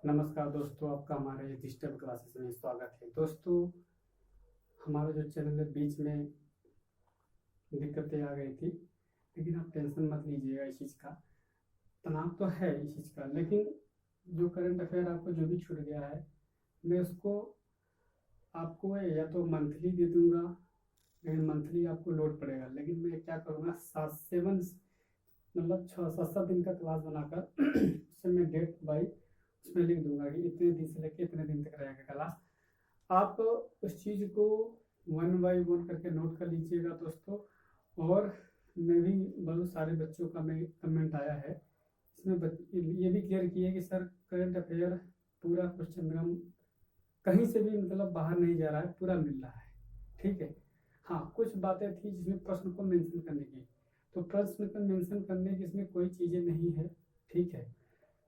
नमस्कार दोस्तों, आपका हमारे डिजिटल क्लासेस में स्वागत है। दोस्तों, हमारा जो चैनल है बीच में दिक्कतें आ गई थी, लेकिन आप टेंशन मत लीजिएगा। इस चीज़ का तनाव तो है इस चीज़ का, लेकिन जो करंट अफेयर आपको जो भी छूट गया है, मैं उसको आपको या तो मंथली दे दूंगा, लेकिन मंथली आपको लोड पड़ेगा। लेकिन मैं क्या करूँगा, 7 मतलब 6-7 दिन का क्लास बनाकर उससे मैं डेट बाई उसमें लिख दूंगा कि इतने दिन से लेकर इतने दिन तक रहेगा क्लास। आप उस चीज़ को 1 बाई 1 करके नोट कर लीजिएगा दोस्तों। और मैं भी बहुत सारे बच्चों का मैं कमेंट आया है, इसमें ये भी क्लियर किए कि सर करंट अफेयर पूरा क्वेश्चन हम कहीं से भी मतलब बाहर नहीं जा रहा है, पूरा मिल रहा है। ठीक है, हाँ कुछ बातें थी जिसमें प्रश्न को मेंशन करने की, तो प्रश्न को मेंशन करने की इसमें कोई चीज़ें नहीं है। ठीक है,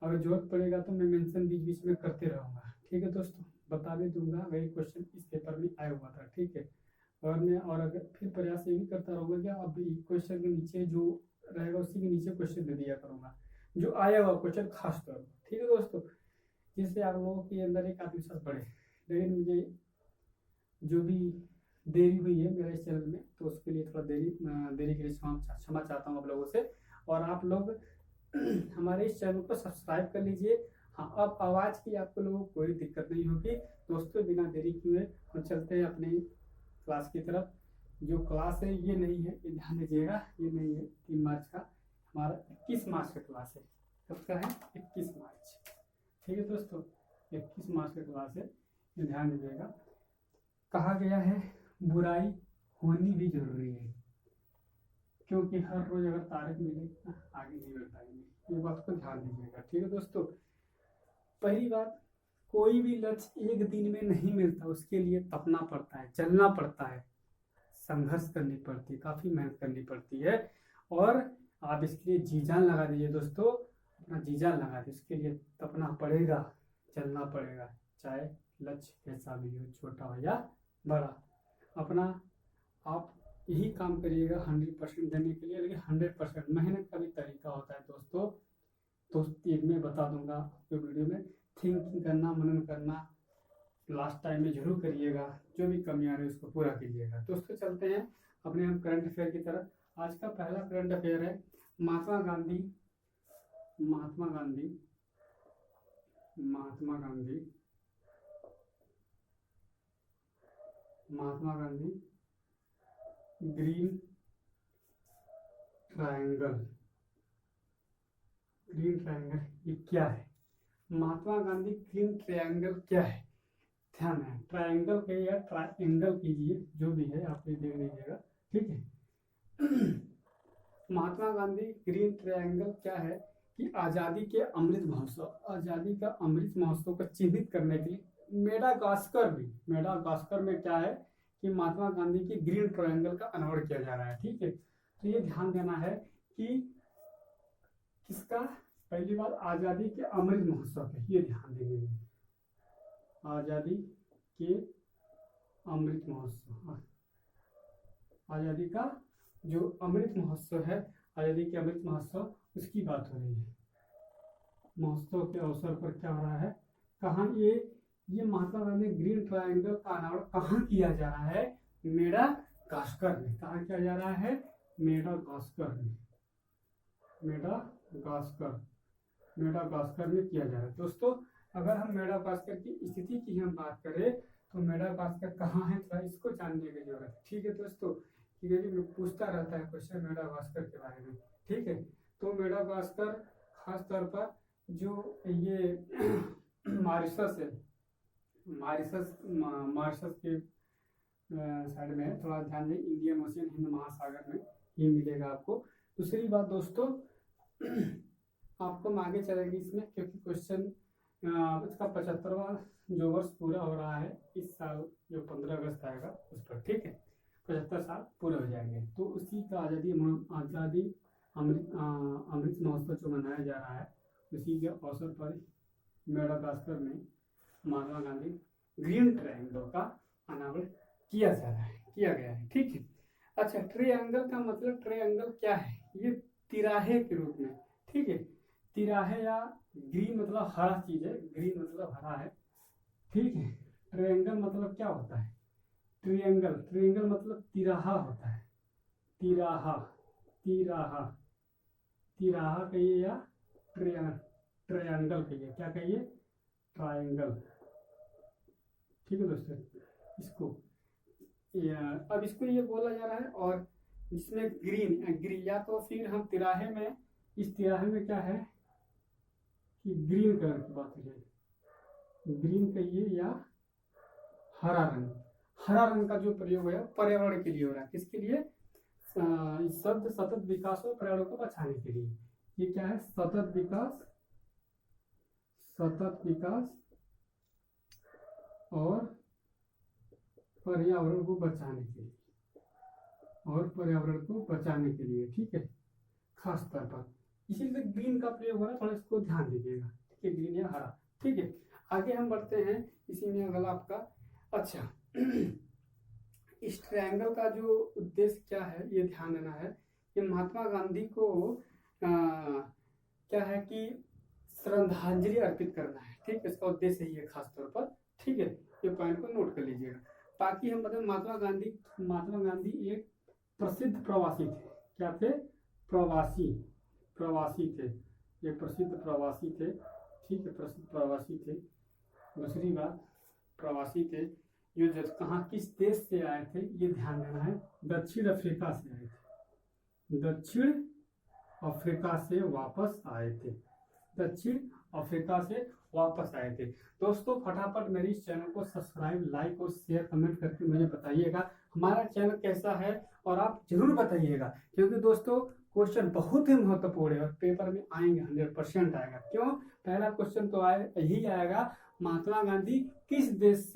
अगर जरूरत पड़ेगा तो मैं मेंशन बीच बीच में करते रहूँगा। ठीक है दोस्तों, बता भी दूंगा, वही क्वेश्चन इस पेपर में आया हुआ था। ठीक है, और अगर फिर प्रयास ये भी करता रहूँगा कि अब क्वेश्चन के नीचे जो रहेगा उसी के नीचे क्वेश्चन दे दिया करूँगा, जो आया हुआ क्वेश्चन खास तौर पर। ठीक है दोस्तों, जिससे आप लोगों के अंदर एक आत्मविश्वास बढ़े। लेकिन मुझे जो भी देरी हुई है मेरे इस चैनल में, तो उसके लिए थोड़ा देरी के लिए क्षमा चाहता हूँ आप लोगों से। और आप लोग हमारे इस चैनल को सब्सक्राइब कर लीजिए। हाँ, अब आवाज़ की आपको लोगों को कोई दिक्कत नहीं होगी। दोस्तों, बिना देरी किए हम चलते हैं अपनी क्लास की तरफ। जो क्लास है ये नहीं है, ये ध्यान दीजिएगा, ये नहीं है 3 मार्च का, हमारा 21 मार्च का क्लास है। कब का है? 21 मार्च। ठीक है दोस्तों, 21 मार्च का क्लास है, ये ध्यान दीजिएगा। कहा गया है बुराई होनी भी जरूरी है, क्योंकि हर रोज अगर तारीख मिले आगे नहीं बढ़ पाएंगे। ये बात को ध्यान दीजिएगा। ठीक है दोस्तों, पहली बात, कोई भी लक्ष्य एक दिन में नहीं मिलता, उसके लिए तपना पड़ता है, चलना पड़ता है, संघर्ष करनी पड़ती है, काफी मेहनत करनी पड़ती है। और आप इसके लिए जी जान लगा दीजिए दोस्तों, अपना जी जान लगा दीजिए, उसके लिए तपना पड़ेगा, चलना पड़ेगा, चाहे लक्ष्य कैसा भी हो, छोटा हो या बड़ा। अपना आप यही काम करिएगा 100% देने के लिए। लेकिन 100% मेहनत का भी तरीका होता है दोस्तों। तो ये मैं बता दूंगा आपको वीडियो में। थिंकिंग करना, मनन करना लास्ट टाइम में जरूर करिएगा, जो भी कमी आ रही है उसको पूरा कीजिएगा। दोस्तों, चलते हैं अपने हम करंट अफेयर की तरफ। आज का पहला करंट अफेयर है Mahatma Gandhi Mahatma Gandhi Mahatma Gandhi Mahatma Gandhi green triangle. Green triangle ये क्या है? महात्मा गांधी ग्रीन ट्रायंगल क्या है? ध्यान है, ट्रायंगल के या ट्रायंगल कीजिए, जो भी है आप ये देख लीजिएगा। ठीक है, महात्मा गांधी ग्रीन ट्रायंगल क्या है कि आज़ादी के अमृत महोत्सव, आज़ादी का अमृत महोत्सव को चिन्हित करने के लिए मेडागास्कर में क्या है कि महात्मा गांधी की ग्रीन ट्रायंगल का अनावरण किया जा रहा है। ठीक है, तो ये ध्यान देना है कि किसका, पहली बार आज़ादी के अमृत महोत्सव है, ये ध्यान देंगे। आज़ादी के अमृत महोत्सव, आज़ादी का जो अमृत महोत्सव है, आज़ादी के अमृत महोत्सव, उसकी बात हो रही है। महोत्सव के अवसर पर क्या हो रहा है, कहाँ ये महात्मा गांधी ग्रीन ट्रायंगल का अनावरण कहाँ किया जा रहा है? मेडागास्कर में। कहाँ किया जा रहा है? मेडागास्कर में। मेडागास्कर में किया जा रहा है। दोस्तों, अगर हम मेडागास्कर की स्थिति की हम बात करें तो मेडागास्कर कहाँ है, थोड़ा इसको जानने की जरूरत है। ठीक है दोस्तों, पूछता रहता है क्वेश्चन मेडागास्कर के बारे में। ठीक है, तो मेडागास्कर खास तौर पर जो ये मॉरिशस है, मॉरिशस के साइड में है, थोड़ा ध्यान दें। इंडियन ओशियन, हिंद महासागर में ये मिलेगा आपको। दूसरी बात दोस्तों, आपको हम आगे चलेंगे इसमें, क्योंकि क्वेश्चन इसका 75वां जो वर्ष पूरा हो रहा है इस साल, जो 15 अगस्त आएगा उस पर। ठीक है, 75 साल पूरे हो जाएंगे, तो उसी का आज़ादी अमृत महोत्सव जो मनाया जा रहा है, उसी के अवसर पर मेडागास्कर में महात्मा गांधी ग्रीन ट्रायंगल का अनावरण किया गया है। ठीक है, अच्छा, ट्रायंगल का मतलब, ट्रायंगल क्या है? ये तिराहे के रूप में, ठीक है, तिराहे या ग्रीन मतलब हरा चीज है, ग्रीन मतलब हरा है, ठीक है। ट्रायंगल मतलब क्या होता है, ट्रायंगल, ट्रायंगल मतलब तिराहा होता है, तिराहा, तिराहा, तिराहा कहिए या ट्रायंगल कहिए, क्या कहिए, ट्रायंगल, ठीक है दोस्तों। इसको अब इसको ये बोला जा रहा है, और जिसमें ग्रीन ग्रीन, या तो फिर हम तिराहे में, इस तिराहे में क्या है कि ग्रीन कलर की बात हो जाए, ग्रीन कहिए या हरा रंग, हरा रंग का जो प्रयोग है पर्यावरण के लिए हो रहा है, किसके लिए, इस शब्द सतत विकास और पर्यावरण को बचाने के लिए। ये क्या है, सतत विकास, सतत विकास और पर्यावरण को बचाने के लिए, और पर्यावरण को बचाने के लिए, ठीक है, खास तौर पर इसीलिए ग्रीन का प्रयोग हो रहा है, थोड़ा इसको ध्यान दीजिएगा, ठीक है, ग्रीन या हरा, ठीक है। आगे हम बढ़ते हैं, इसी में अगला आपका, अच्छा इस ट्रायंगल का जो उद्देश्य क्या है ये ध्यान देना है कि महात्मा गांधी को क्या है कि श्रद्धांजलि अर्पित करना है, ठीक है, इसका उद्देश्य ही है खास तौर पर, ठीक है, ये पॉइंट को नोट कर लीजिएगा। बाकी हम बताएं, महात्मा गांधी एक प्रसिद्ध प्रवासी थे, क्या थे, प्रवासी, प्रवासी थे, ये प्रसिद्ध प्रवासी थे, ठीक है, प्रसिद्ध प्रवासी थे। दूसरी बात, प्रवासी थे जो कहाँ किस देश से आए थे ये ध्यान देना है, दक्षिण अफ्रीका से आए थे, दक्षिण अफ्रीका से वापस आए थे, दक्षिण अफ्रीका से वापस आए थे। दोस्तों फटाफट मेरे इस चैनल को सब्सक्राइब, लाइक और शेयर कमेंट करके मुझे बताइएगा हमारा चैनल कैसा है, और आप जरूर बताइएगा, क्योंकि दोस्तों क्वेश्चन बहुत ही महत्वपूर्ण है और पेपर में आएंगे, 100% आएगा। क्यों, पहला क्वेश्चन तो यही आएगा, महात्मा गांधी किस देश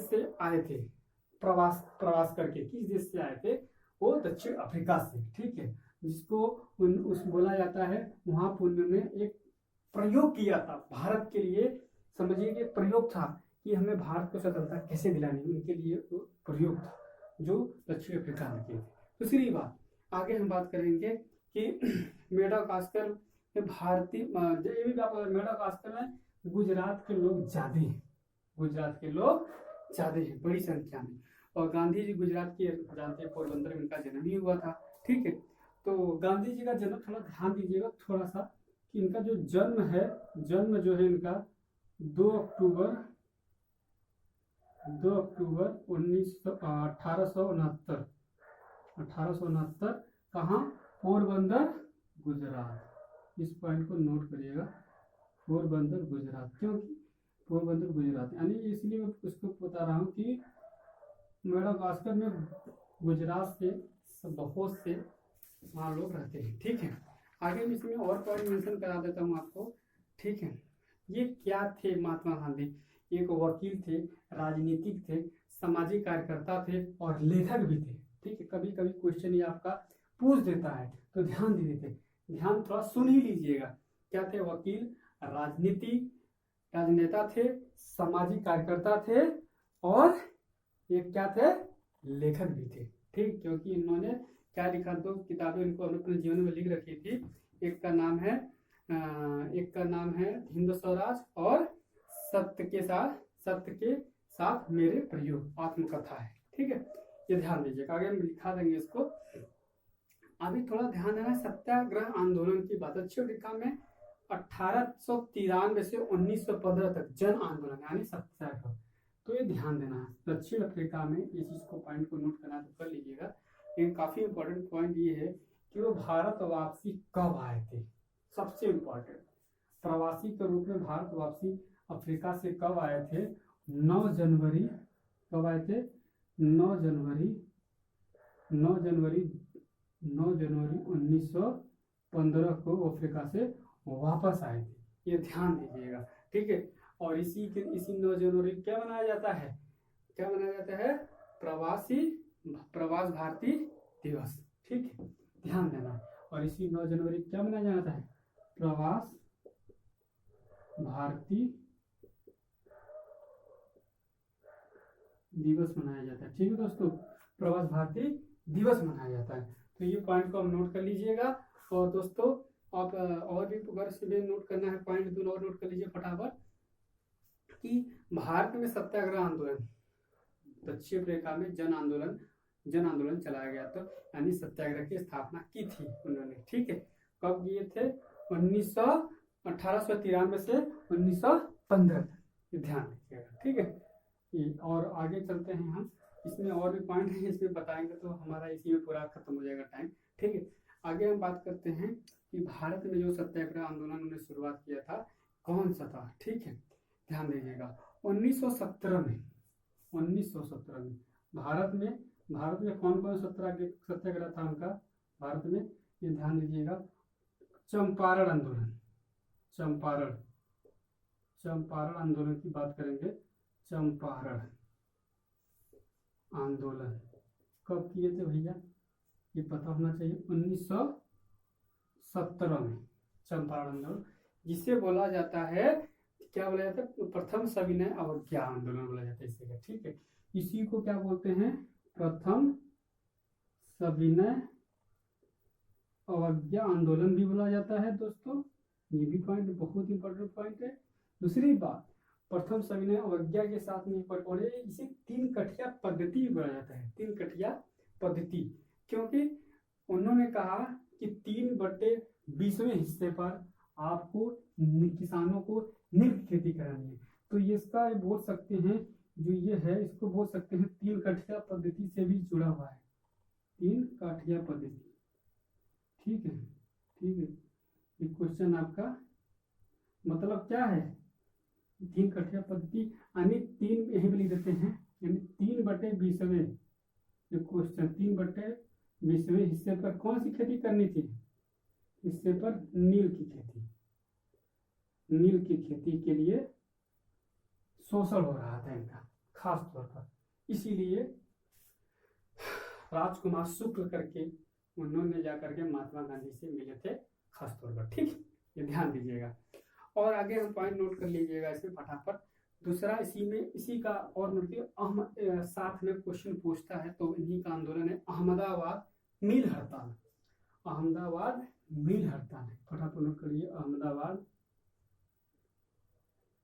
से आए थे, प्रवास करके किस देश से आए थे, वो दक्षिण अफ्रीका से, ठीक है, जिसको उस बोला जाता है, वहां पर उन्होंने एक प्रयोग किया था भारत के लिए, समझिए कि प्रयोग था कि हमें भारत को स्वतंत्रता कैसे दिलानी, उनके लिए प्रयोग था जो दक्षिण अफ्रीका में किए थे। दूसरी बात, आगे हम बात करेंगे कि मेडागास्कर में भारतीय, मेडागास्कर में गुजरात के लोग ज्यादा हैं, गुजरात के लोग ज्यादा हैं बड़ी संख्या में, और गांधी जी गुजरात के जानते हैं, पोरबंदर में इनका जन्म ही हुआ था, ठीक है। तो गांधी जी का जन्म थोड़ा ध्यान दीजिएगा थोड़ा सा, कि इनका जो जन्म है, जन्म जो है इनका 2 अक्टूबर 1869 कहाँ, पोरबंदर गुजरात। इस पॉइंट को नोट करिएगा, पोरबंदर गुजरात, क्योंकि पोरबंदर गुजरात, यानी इसलिए मैं उसको बता रहा हूँ कि मेडागास्कर में गुजरात से बहुत से वहाँ लोग रहते हैं, ठीक है। आगे मैं इसमें और पॉइंट मेंशन करा देता हूँ आपको, ठीक है। ये क्या थे महात्मा गांधी, एक वकील थे, राजनीतिक थे, सामाजिक कार्यकर्ता थे और लेखक भी थे, ठीक है। कभी कभी क्वेश्चन ये आपका पूछ देता है तो ध्यान दे देते, ध्यान थोड़ा सुन ही लीजिएगा। क्या थे, वकील, राजनेता थे, सामाजिक कार्यकर्ता थे, और एक क्या थे, लेखक भी थे, ठीक, क्योंकि इन्होंने क्या लिखा, 2 किताबें इनको अपने जीवन में लिख रखी थी। एक का नाम है हिंद स्वराज, और सत्य के साथ मेरे प्रयोग, आत्मकथा है, ठीक है, ये ध्यान दीजिएगा। आगे हम लिखा देंगे इसको। अभी थोड़ा ध्यान देना, सत्याग्रह आंदोलन की बात, दक्षिण अफ्रीका में 1893 से 1915 तक जन आंदोलन यानी सत्याग्रह, तो ये ध्यान देना है। दक्षिण अफ्रीका में ये चीज को, पॉइंट को नोट करना तो कर लीजिएगा। लेकिन काफी इंपॉर्टेंट पॉइंट ये है कि वो भारत वापसी कब आए थे, सबसे इंपॉर्टेंट, प्रवासी के रूप में भारत वापसी अफ्रीका से कब आए थे, 9 जनवरी, कब आए थे, 9 जनवरी 1915 को अफ्रीका से वापस आए थे, ये ध्यान दीजिएगा, ठीक है। और इसी 9 जनवरी क्या मनाया जाता है, प्रवास भारती दिवस, ठीक है, ध्यान देना। और इसी 9 जनवरी क्या मनाया जाता है, प्रवास भारती दिवस मनाया जाता है, ठीक है दोस्तों, प्रवास भारती दिवस मनाया जाता है। तो ये पॉइंट को हम नोट कर लीजिएगा। और दोस्तों आप और भी अगर इसमें नोट करना है पॉइंट 2 और नोट कर लीजिए फटाफट कि भारत में सत्याग्रह आंदोलन, दक्षिण अफ्रीका में जन आंदोलन चलाया गया था, यानी सत्याग्रह की स्थापना की थी उन्होंने। ठीक है, कब किए थे? 1893 से 1915, ध्यान रखिएगा। ठीक है, और आगे चलते हैं हम, इसमें और भी पॉइंट है, इसमें बताएंगे तो हमारा इसी में पूरा खत्म हो जाएगा टाइम। ठीक है, आगे हम बात करते हैं कि भारत में जो सत्याग्रह आंदोलन उन्होंने शुरुआत किया था कौन सा था। ठीक है, ध्यान दीजिएगा 1917 में भारत में कौन कौन सत्याग्रह था उनका भारत में, ये ध्यान दीजिएगा। चंपारण आंदोलन की बात करेंगे। चंपारण आंदोलन कब किए थे भैया, ये पता होना चाहिए। 1917 में चंपारण आंदोलन, जिसे बोला जाता है, क्या बोला जाता है? प्रथम सविनय अवज्ञा आंदोलन बोला जाता है इसे। ठीक है, इसी को क्या बोलते हैं? प्रथम सविनय अवज्ञा आंदोलन भी बोला जाता है दोस्तों। ये भी पॉइंट बहुत इंपॉर्टेंट पॉइंट है। दूसरी बात, प्रथम सविनय अवज्ञा के साथ में पढ़े, इसे 3 कठिया पद्धति बोला जाता है। 3 कठिया पद्धति, क्योंकि उन्होंने कहा कि 3/20वें हिस्से पर आपको किसानों को निर्क खेती करानी है, तो ये इसका बोल सकते हैं, जो ये है इसको बोल सकते हैं 3 कठिया पद्धति से भी जुड़ा हुआ है। 3 कठिया पद्धति। ठीक है, ये क्वेश्चन आपका मतलब क्या है? 3 कठिया पद्धति यानी 3 यही लिख देते हैं, यानी 3/20वें, ये क्वेश्चन 3/20वें हिस्से पर कौन सी खेती करनी थी? हिस्से पर नील की खेती के लिए शोषण हो रहा था इनका खास तौर पर, इसीलिए राजकुमार शुक्ल करके उन्होंने जाकर के महात्मा गांधी से मिले थे खास तौर पर। ठीक, ये ध्यान दीजिएगा। और आगे हम पॉइंट नोट कर लीजिएगा इसमें फटाफट। दूसरा इसी का और मतलब साथ में क्वेश्चन पूछता है, तो इन्हीं का आंदोलन है अहमदाबाद मिल हड़ताल। फटाफट नोट करिए, अहमदाबाद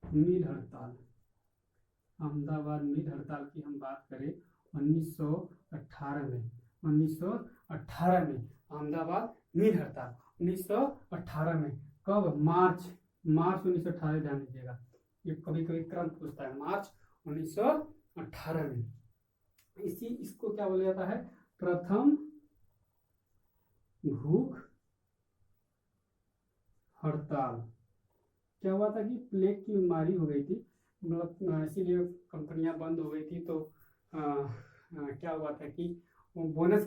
मिल हड़ताल की हम बात करें 1918 में अहमदाबाद मिल हड़ताल 1918 में। कब? मार्च 1918, ध्यान दीजिएगा, ये कभी क्रम पूछता है। मार्च 1918 में इसको क्या बोला जाता है? प्रथम भूख हड़ताल। क्या हुआ था कि प्लेग की बीमारी हो गई थी, मतलब इसीलिए कंपनियां बंद हो गई थी। तो क्या हुआ था कि वो बोनस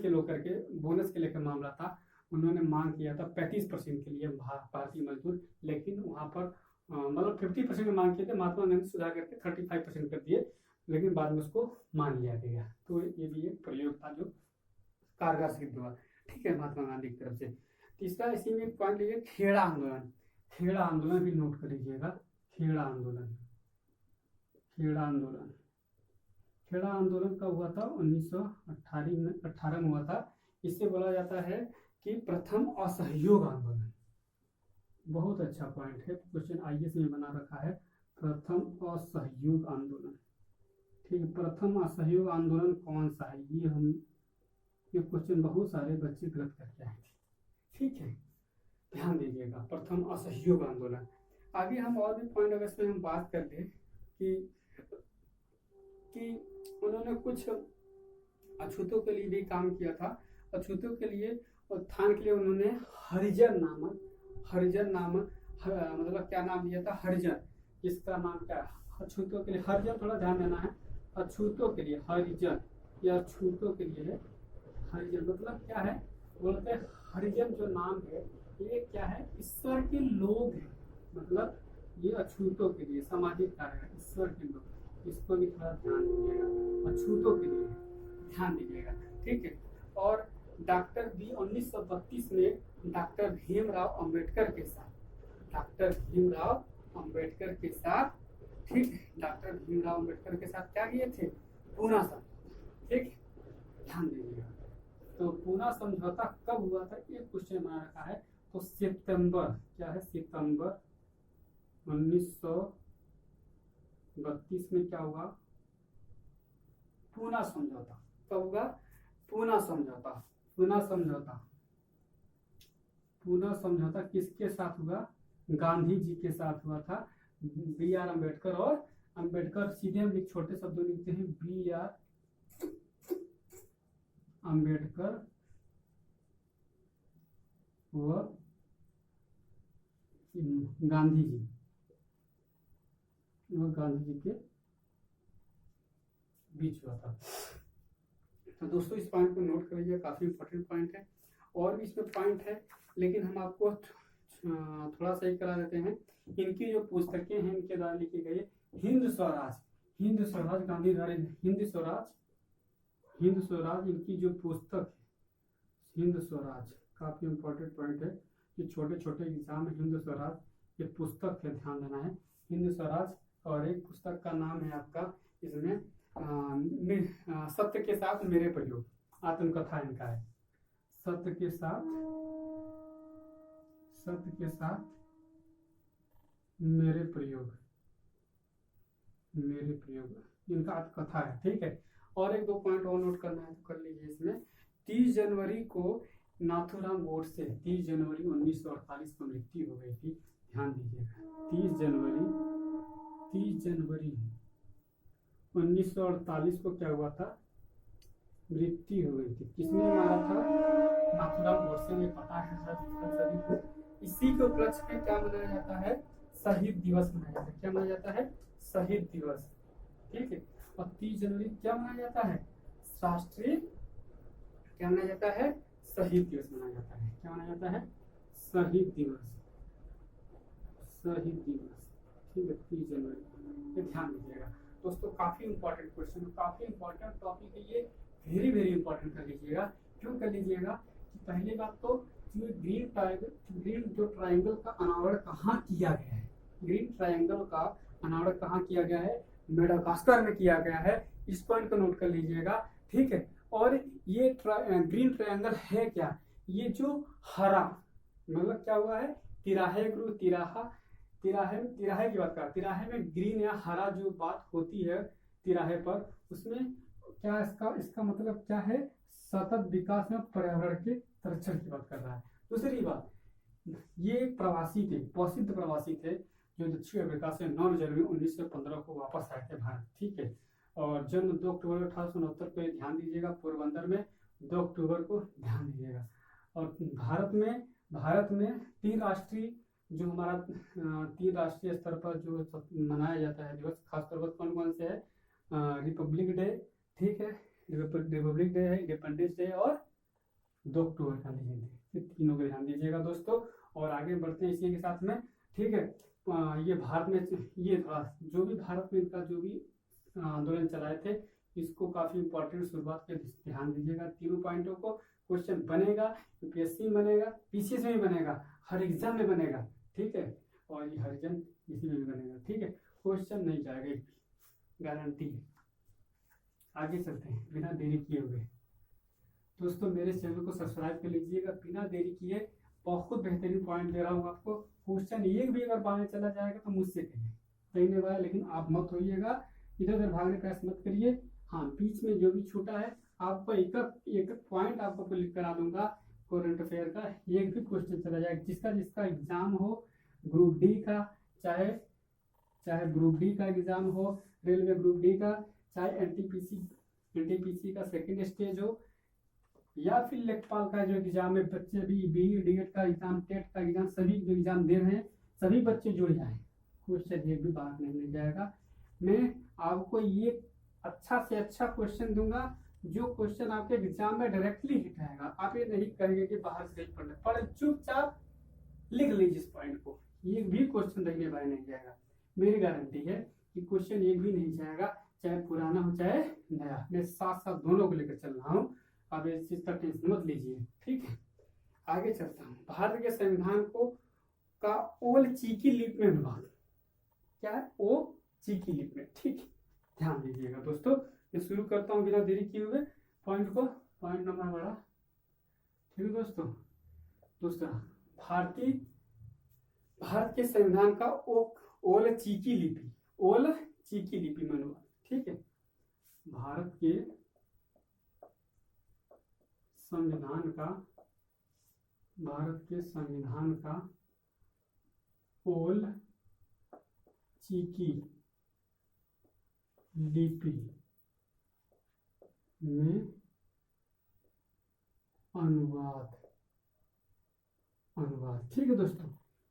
के लेकर मामला था। उन्होंने मांग किया था 35% के लिए भारतीय मजदूर, लेकिन वहां पर मतलब 50% में मांग किए थे, महात्मा गांधी सुधार करके 35% कर दिए, लेकिन बाद में उसको मान लिया गया। तो ये भी एक प्रयोग था जो कारगर सिद्ध हुआ। ठीक है, महात्मा गांधी की तरफ से। तीसरा इसी में पॉइंट लीजिए, खेड़ा आंदोलन भी नोट कर लीजिएगा। खेड़ा आंदोलन कब हुआ था? 1918 में हुआ था। इससे बोला जाता है कि प्रथम असहयोग आंदोलन। बहुत अच्छा पॉइंट है, क्वेश्चन आईएएस में बना रखा है, प्रथम असहयोग आंदोलन। ठीक है, प्रथम असहयोग आंदोलन कौन सा है? ये क्वेश्चन बहुत सारे बच्चे गलत करके आए थे। ठीक है, ध्यान दीजिएगा, प्रथम असहयोग आंदोलन। आगे हम और भी पॉइंट अगर इसमें हम बात कर ले कि उन्होंने कुछ अछूतों के लिए भी काम किया था। अछूतों के लिए उत्थान के लिए उन्होंने हरिजन नामक मतलब क्या नाम दिया था? हरिजन। इसका नाम क्या है? अछूतों के लिए हरिजन, थोड़ा ध्यान देना है। अछूतों के लिए हरिजन या अछूतों के लिए हरिजन मतलब क्या है? बोलते हैं हरिजन जो नाम है ये क्या है? ईश्वर के लोग हैं, मतलब ये अछूतों के लिए सामाजिक कार्य है, ईश्वर के लोग। इसको भी थोड़ा ध्यान दीजिएगा, अछूतों के लिए ध्यान दीजिएगा। ठीक है, और डॉक्टर बी 1932 में डॉक्टर भीमराव अंबेडकर के साथ ठीक, डॉक्टर भीमराव अंबेडकर के साथ क्या किए थे? पूना समझौता। ठीक, ध्यान दीजिएगा। तो पूना समझौता कब हुआ था? एक क्वेश्चन बना रखा है। तो सितंबर, क्या है, सितंबर 1932 में क्या हुआ, पूना समझौता। कब हुआ, पूना समझौता। पूना समझौता, पूना समझौता किसके साथ हुआ, गांधी जी के साथ हुआ था। बी आर अम्बेडकर, और अम्बेडकर सीधे हम एक छोटे शब्दों में लिखते हैं बी आर अम्बेडकर व गांधी जी, वो गांधी जी के बीच हुआ था। तो दोस्तों इस पॉइंट को नोट कर लीजिए, काफी इंपॉर्टेंट पॉइंट है। और भी इसमें पॉइंट है, लेकिन हम आपको थोड़ा सा ही करा देते हैं। इनकी जो पुस्तकें हैं इनके द्वारा लिखी गई, हिंद स्वराज, हिंद स्वराज गांधी द्वारा, हिंद स्वराज, हिंद स्वराज इनकी जो पुस्तक है, हिंद स्वराज काफी इंपॉर्टेंट पॉइंट है कि छोटे छोटे एग्जाम में हिंद स्वराज ये पुस्तक है, ध्यान देना है, हिंद स्वराज। और एक पुस्तक का नाम है आपका इसमें सत्य के साथ मेरे प्रयोग, आत्मकथा इनका है, सत्य के साथ, सत्य के साथ मेरे प्रयोग, मेरे प्रयोग इनका आत्मकथा है, ठीक है। और एक दो पॉइंट और नोट करना है तो कर लीजिए। इसमें 30 जनवरी को नाथूराम गोडसे, 30 जनवरी 1948 को मृत्यु हो गई थी, ध्यान दीजिएगा। 30 जनवरी 1948 को क्या हुआ था, मृत्यु हो गई थी। किसने मारा था, नाथूराम गोडसे ने, पता है सभी को। इसी के उपलक्ष्य में क्या मनाया जाता है, शहीद दिवस मनाया जाता है। क्या मनाया जाता है, शहीद दिवस, ठीक है। और 30 जनवरी क्या मनाया जाता है, राष्ट्रीय, क्या मनाया जाता है, शहीद दिवस मनाया जाता है। क्या मनाया जाता है, शहीद दिवस, शहीद दिवस, ठीक है, 30 जनवरी, ये ध्यान दीजिएगा दोस्तों। काफी इंपॉर्टेंट क्वेश्चन, काफी इंपॉर्टेंट टॉपिक है ये, वेरी वेरी इंपॉर्टेंट कर लीजिएगा। क्यों कर लीजिएगा कि पहली बात तो ग्रीन जो ट्रायंगल का अनावरण कहाँ किया गया है, ग्रीन ट्रायंगल का अनावरण कहाँ किया गया है, मेडागास्कर में किया गया है। इस पॉइंट को नोट कर लीजिएगा, ठीक है। और ये ग्रीन ट्रायंगल है क्या, ये जो हरा, मतलब क्या हुआ है, तिराहे गुरु, तिराहे की बात कर, तिराहे में ग्रीन या हरा जो बात होती है तिराहे पर, उसमें क्या इसका मतलब क्या है, सतत विकास में पर्यावरण के संरक्षण की बात कर रहा है। दूसरी बात, ये प्रवासी थे, प्रसिद्ध प्रवासी थे जो दक्षिण अफ्रीका से 9 जनवरी 1915 को वापस आए थे भारत, ठीक है। और जन्म 2 अक्टूबर 1869 को, ध्यान दीजिएगा, पोरबंदर में 2 अक्टूबर को, ध्यान दीजिएगा। और भारत में 3 राष्ट्रीय, जो हमारा 3 राष्ट्रीय स्तर पर जो मनाया जाता है दिवस, खासतौर पर कौन कौन से है, रिपब्लिक डे, ठीक है, रिपब्लिक डे है, इंडिपेंडेंस डे और 2 अक्टूबर गांधी जयंती, तीनों को ध्यान दीजिएगा दोस्तों। और आगे बढ़ते हैं इसी के साथ में, ठीक है। ये भारत में, ये जो भी भारत में इनका जो भी आंदोलन चलाए थे, इसको काफी इंपॉर्टेंट शुरुआत पे ध्यान दीजिएगा। तीनों पॉइंटों को क्वेश्चन बनेगा, यूपीएससी में बनेगा, पीसीएस में भी बनेगा, हर एग्जाम में बनेगा, ठीक है। और ये हर एग्जाम इसी में भी बनेगा, ठीक है, क्वेश्चन नहीं जाएगा, गारंटी है। आगे चलते हैं बिना देरी किए हुए दोस्तों, मेरे चैनल को सब्सक्राइब कर लीजिएगा बिना देरी किए। बहुत बेहतरीन पॉइंट दे रहा हूँ आपको। क्वेश्चन एक भी अगर बाहर चला जाएगा तो मुझसे कहिए, सही नहीं भाई, लेकिन आप मत होइएगा, इधर उधर भागने का प्रयास मत करिए। हाँ, बीच में जो भी छूटा है आपको एक पॉइंट आपको क्लिक करा दूंगा, करंट अफेयर का एक भी क्वेश्चन चला जाएगा, जिसका एग्जाम हो, ग्रुप डी का, चाहे ग्रुप डी का एग्जाम हो, रेलवे ग्रुप डी का, चाहे एनटीपीसी का सेकेंड स्टेज हो, या फिर लेखपाल का जो एग्जाम है, बच्चे भी बीईडी का एग्जाम, टेट का एग्जाम, सभी जो एग्जाम दे रहे हैं सभी बच्चे जुड़ जाए, क्वेश्चन एक भी बाहर नहीं मिल जाएगा। मैं आपको ये अच्छा से अच्छा क्वेश्चन दूंगा, जो क्वेश्चन आपके एग्जाम में डायरेक्टली हिट आएगा। आप ये नहीं करेंगे कि बाहर से पढ़ना पड़े, चुपचाप लिख लीजिए इस पॉइंट को, एक भी क्वेश्चन देखने बाहर नहीं जाएगा। मेरी गारंटी है कि क्वेश्चन एक भी नहीं जाएगा, चाहे पुराना हो चाहे नया। मैं साथ साथ दोनों को लेकर चल रहा हूँ, आप इस चीज का टेंशन मत लीजिए, ठीक है। आगे चलता हूँ। भारत के संविधान को का ओल चीकी लिप में अनुवाद, क्या है, ओ चीकी लिप में, ठीक है, ध्यान दीजिएगा दोस्तों। मैं शुरू करता हूँ बिना देरी किए हुए पॉइंट को, पॉइंट नंबर बड़ा, ठीक है दोस्तों। दूसरा, भारतीय भारत के संविधान का ओल चीकी लिपि, ओल चीकी लिपि में अनुवाद। ठीक है, भारत के संविधान का ओल चीकी लिपि में अनुवाद। ठीक है दोस्तों,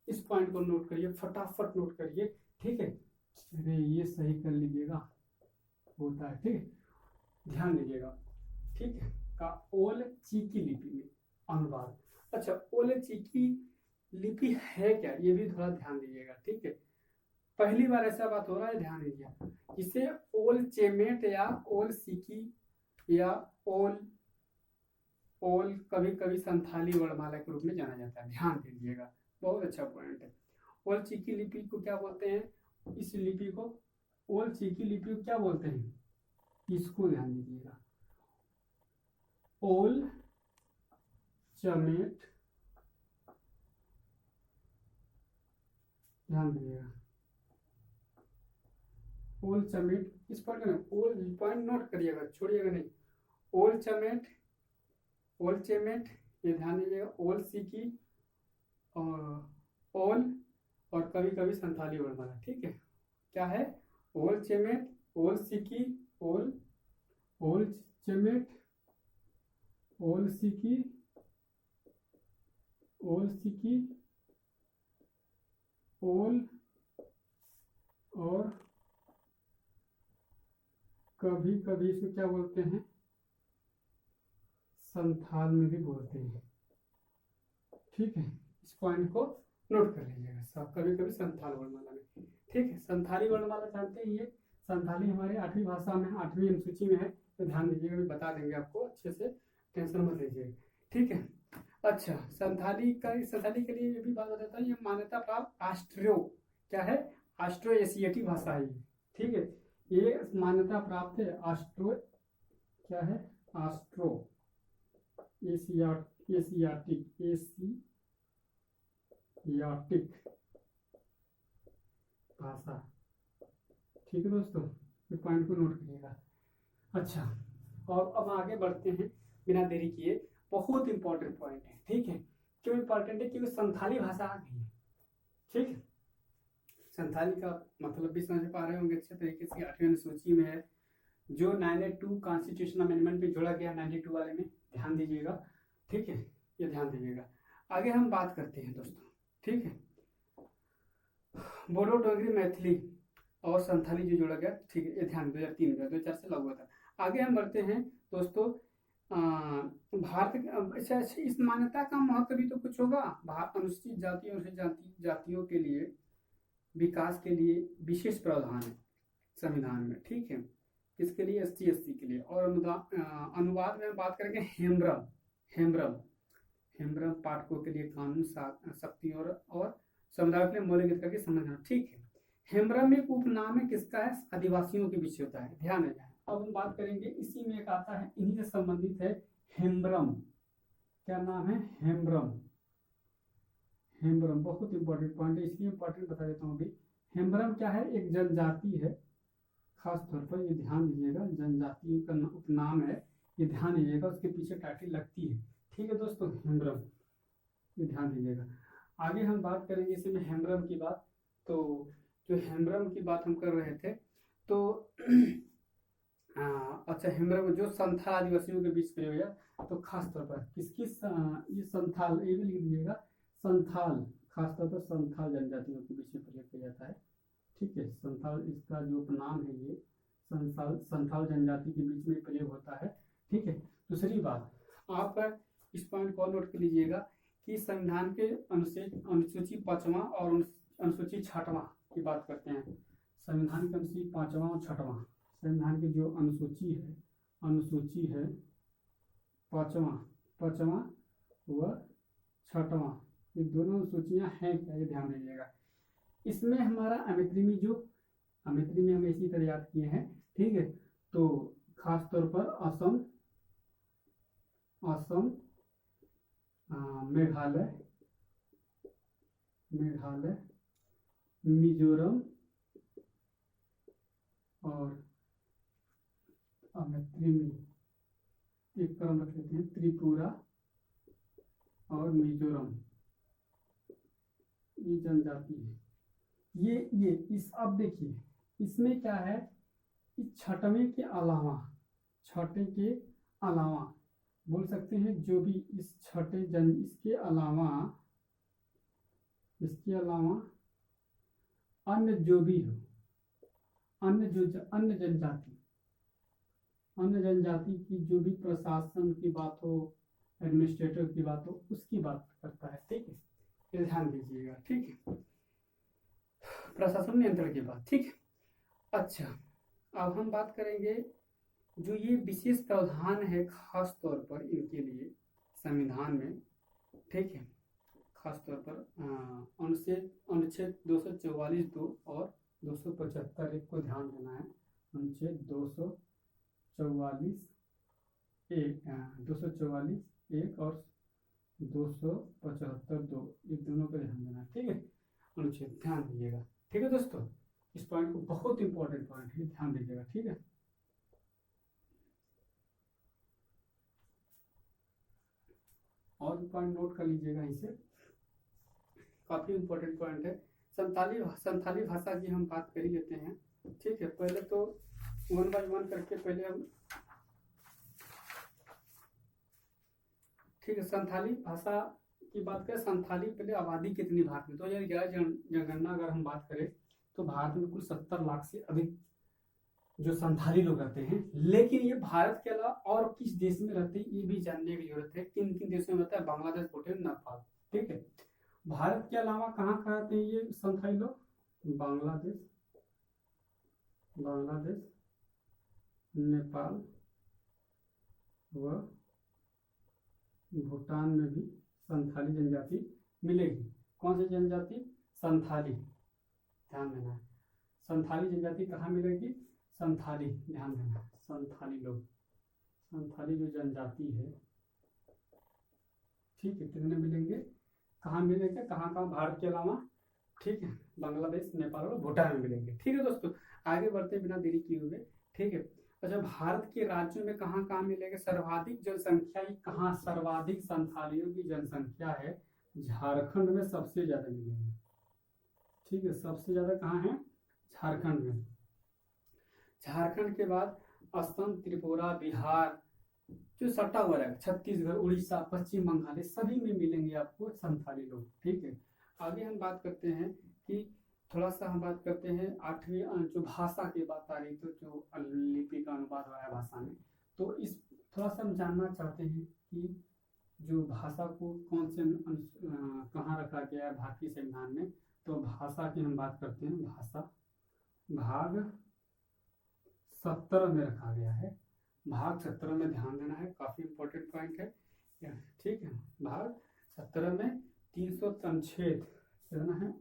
इस पॉइंट को नोट करिए, फटाफट नोट करिए। ठीक है, अरे ये सही कर लीजिएगा, होता है। ठीक है, ध्यान दीजिएगा। ठीक है, का ओल चीकी लिपि में अनुवाद। अच्छा, ओल चीकी लिपि है क्या, ये भी थोड़ा ध्यान दीजिएगा। ठीक है, पहली बार ऐसा बात हो रहा है, ध्यान दीजिए। इसे ओल चेमेट या ओल सीकी या ओल कभी कभी संथाली वर्णमाला के रूप में जाना जाता है। ध्यान दीजिएगा, बहुत अच्छा पॉइंट है। ओल चीकी लिपि को क्या बोलते हैं, इस लिपि को ओल चीकी लिपि को क्या बोलते हैं, इसको ध्यान दीजिएगा। ओल चमेट, ध्यान दीजिएगा, ओल चमेट, इस पॉइंट में ओल पॉइंट नोट करिएगा, छोड़िएगा नहीं। ओल चमेट, ओल चेमेट, ये ध्यान दीजिएगा। ओल सीकी और ओल और कभी कभी संथाली वर्णमाला। ठीक है, क्या है, ओल चेमेट, ओल सीकी, ओल चेमेट, ओल सीकी, ओल और कभी कभी इसको क्या बोलते हैं, संथाल में भी बोलते हैं। ठीक है, इस पॉइंट को नोट कर लीजिएगा, सब कभी कभी संथाल वर्णमाला में। ठीक है, संथाली वर्णमाला जानते ही है, संथाली हमारी 8वीं भाषा में, 8वीं अनुसूची में है, तो ध्यान दीजिएगा, भी बता देंगे आपको, अच्छे से टेंशन मत लीजिए। ठीक है, अच्छा, संथाली के लिए ये भी बात बताता है, ये मान्यता प्राप्त ऑस्ट्रो, क्या है, ऑस्ट्रो एशियाटिक भाषा है। ठीक है, ये मान्यता प्राप्त है, ऑस्ट्रो, क्या है, ऑस्ट्रो एशियाटिक भाषा। ठीक है दोस्तों, इस पॉइंट को नोट करिएगा। अच्छा, और अब आगे बढ़ते हैं बिना देरी किए, बहुत इंपॉर्टेंट पॉइंट है। ठीक है, क्यों इंपॉर्टेंट है, क्योंकि संथाली भाषा आ गई है। ठीक है, संथाली का मतलब भी समझ पा रहे होंगे अच्छे तरीके से, 8वीं अनुसूची में है, जो 92 कॉन्स्टिट्यूशन अमेंडमेंट पे जोड़ा गया, 92 वाले में, ध्यान दीजिएगा। ठीक है, ये ध्यान दीजिएगा। आगे हम बात करते हैं दोस्तों। ठीक है, बोडो, डोगरी, मैथिली और संथाली जो जोड़ा गया। ठीक है, ये ध्यान 2004 से लागू हुआ था। आगे हम बढ़ते हैं दोस्तों, भारत, अच्छा, इस मान्यता का महत्व भी तो कुछ होगा। अनुसूचित जातियों के लिए विकास के लिए विशेष प्रावधान है संविधान में। ठीक है, किसके लिए, SC/ST के लिए। और अनुवाद में बात करेंगे हेम्ब्रम पाठकों के लिए कानून शक्ति और समुदाय के लिए मौलिक अधिकार की समझना। ठीक है, हेम्ब्रम एक उपनाम है, किसका है, आदिवासियों के बीच होता है, ध्यान रखना। अब हम बात करेंगे, इसी में एक आता है, इन्हीं से संबंधित है, हेम्ब्रम, क्या नाम है, हेम्ब्रम, बहुत इंपॉर्टेंट पॉइंट है, इसलिए इंपॉर्टेंट बता देता हूँ अभी। हेम्ब्रम क्या है, एक जनजाति है, खास तौर पर ये ध्यान दीजिएगा, जनजाति का उपनाम है, ये ध्यान दीजिएगा, उसके पीछे टाइटल लगती है। ठीक है दोस्तों, हेम्ब्रम, ये ध्यान दीजिएगा। आगे हम बात करेंगे इसी में हेम्ब्रम की बात। तो जो हेम्ब्रम की बात हम कर रहे थे, तो अच्छा, हेम्ब्रम जो संथाल आदिवासियों के बीच प्रयोग है, तो खास तौर पर किसकी, ये संथाल, ये भी लिख दीजिएगा, संथाल, खासतौर पर संथाल जनजातियों के बीच में प्रयोग किया जाता है। ठीक है, संथाल, इसका जो उपनाम है, ये संथाल जनजाति के बीच में प्रयोग होता है। ठीक है, दूसरी बात, आप इस पॉइंट को नोट कर लीजिएगा कि संविधान के अनुसूची 5वां और अनुसूची 6वां की बात करते हैं। संविधान के अनुसूची 5वां और 6वां, संविधान की जो अनुसूची है 5वां व 6वां, ये दोनों सूचियां हैं क्या, ये ध्यान दीजिएगा। इसमें हमारा अमित्री में हम इसी तरह याद किए हैं। ठीक है, तो खास तौर पर असम, मेघालय, मेघालय, मिजोरम और एक क्रम रख लेते हैं, त्रिपुरा और मिजोरम, ये जनजाति है। ये इस अब देखिए इसमें क्या है, इस छठवें के अलावा, छठे के अलावा बोल सकते हैं जो भी इस छठे इसके अलावा अन्य जो भी हो, अन्य जनजाति की जो भी प्रशासन की बात हो, एडमिनिस्ट्रेटर की बात हो, उसकी बात करता है। ठीक है, ये ध्यान दीजिएगा। ठीक है, प्रशासन नियंत्रण की बात। ठीक है, अच्छा अब हम बात करेंगे जो ये विशेष प्रावधान है खास तौर पर इनके लिए संविधान में। ठीक है, खास तौर पर अनुच्छेद 244(2) और 275(1) को ध्यान देना है। अनुच्छेद 244(1) और 275(2), ये दोनों को ध्यान देना है। ठीक है, अनुच्छेद ध्यान दीजिएगा। ठीक है दोस्तों, इस पॉइंट को बहुत इंपॉर्टेंट पॉइंट है, ध्यान दीजिएगा। ठीक है, और भी पॉइंट नोट कर लीजिएगा, इसे काफी इंपॉर्टेंट पॉइंट है। संथाली भाषा की हम बात कर ही लेते हैं। ठीक है, पहले तो 1 by 1 करके पहले हम, ठीक है, संथाली भाषा की बात करें। संथाली पहले आबादी कितनी भारत में, 2011 जनगणना अगर हम बात करें तो भारत में कुल 70 लाख से अधिक जो संथाली लोग रहते हैं। लेकिन ये भारत के अलावा और किस देश में रहते हैं ये भी जानने की जरूरत है। किन किन देशों में रहता है, बांग्लादेश, भूटान, नेपाल। ठीक है, भारत के अलावा कहाँ कहाँ रहते हैं ये संथाली लोग, बांग्लादेश, नेपाल व भूटान में भी संथाली जनजाति मिलेगी। कौन सी जनजाति, संथाली, ध्यान देना है। संथाली जनजाति कहाँ मिलेगी, संथाली, ध्यान देना है। संथाली लोग, संथाली जो जनजाति है, ठीक है, कितने मिलेंगे, कहाँ मिलेंगे, कहाँ कहाँ, भारत के अलावा। ठीक है, बांग्लादेश, नेपाल और भूटान में मिलेंगे। ठीक है दोस्तों, आगे बढ़ते बिना देरी किए हुए। ठीक है, अच्छा भारत के राज्यों में कहाँ कहाँ मिलेंगे, सर्वाधिक जनसंख्या कहाँ, सर्वाधिक संथालियों की जनसंख्या है झारखंड में, सबसे ज्यादा मिलेंगे। ठीक है, सबसे ज्यादा कहाँ है, झारखंड में। झारखंड के बाद असम, त्रिपुरा, बिहार जो सटा हुआ है, छत्तीसगढ़, उड़ीसा, पश्चिम बंगाल, सभी में मिलेंगे आपको संथाली लोग। ठीक है, आगे हम बात करते हैं कि थोड़ा सा हम बात करते हैं 8वीं जो भाषा की बात आ रही, तो जो लिपि का अनुवाद हुआ है भाषा में, तो इस थोड़ा सा हम जानना चाहते हैं कि जो भाषा को कौन से कहाँ रखा गया है भारतीय संविधान में। तो भाषा की हम बात करते हैं, भाषा भाग 17 में रखा गया है। भाग 17 में ध्यान देना है, काफी इंपॉर्टेंट पॉइंट है। ठीक है, भाग 17 में 300 अनुच्छेद देना है,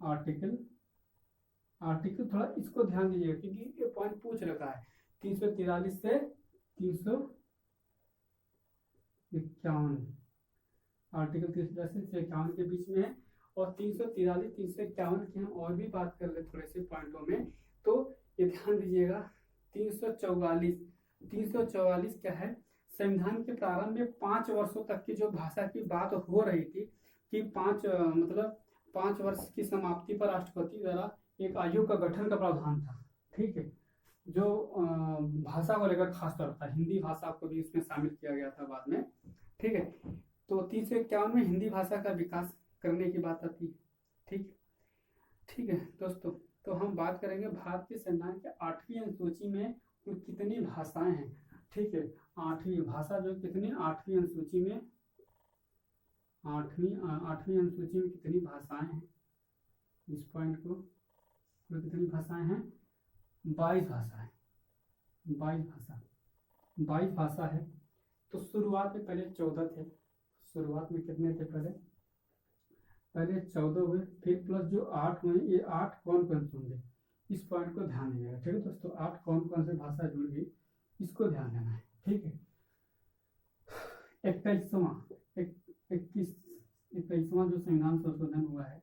आर्टिकल थोड़ा इसको ध्यान दीजिएगा क्योंकि ये पॉइंट पूछ रखा है। 343 से 351, आर्टिकल 343 से 51 के बीच में है। और 343 351 की हम और भी बात कर ले थोड़े से पॉइंटों में, तो ये ध्यान दीजिएगा। 344 क्या है, संविधान के प्रारंभ में 5 वर्षों तक की जो भाषा की बात हो रही थी कि 5 वर्ष की समाप्ति पर राष्ट्रपति द्वारा एक आयोग का गठन का प्रावधान था। ठीक है, जो भाषा को लेकर खास तौर पर हिंदी भाषा को भी इसमें शामिल किया गया था बाद में। ठीक है, तो 351 में हिंदी भाषा का विकास करने की बात आती है। ठीक है दोस्तों, तो हम बात करेंगे भारत के संविधान के 8वीं अनुसूची में कितनी भाषाएं हैं। ठीक है, 8वीं भाषा जो कितनी, 8वीं अनुसूची में, 8वीं अनुसूची में कितनी भाषाएं हैं, इस पॉइंट को, तो कितनी भाषाएं हैं, 22 भाषाएं, 22 भाषा है। तो शुरुआत में पहले 14 थे, शुरुआत में कितने थे, पहले 14 हुए, फिर प्लस जो 8 हुए, ये 8 कौन कौन से होंगे, इस पॉइंट को ध्यान दीजिएगा। ठीक है दोस्तों, 8 कौन कौन से भाषा जुड़ गई, इसको ध्यान देना है। ठीक है, 21वां जो संविधान संशोधन हुआ है,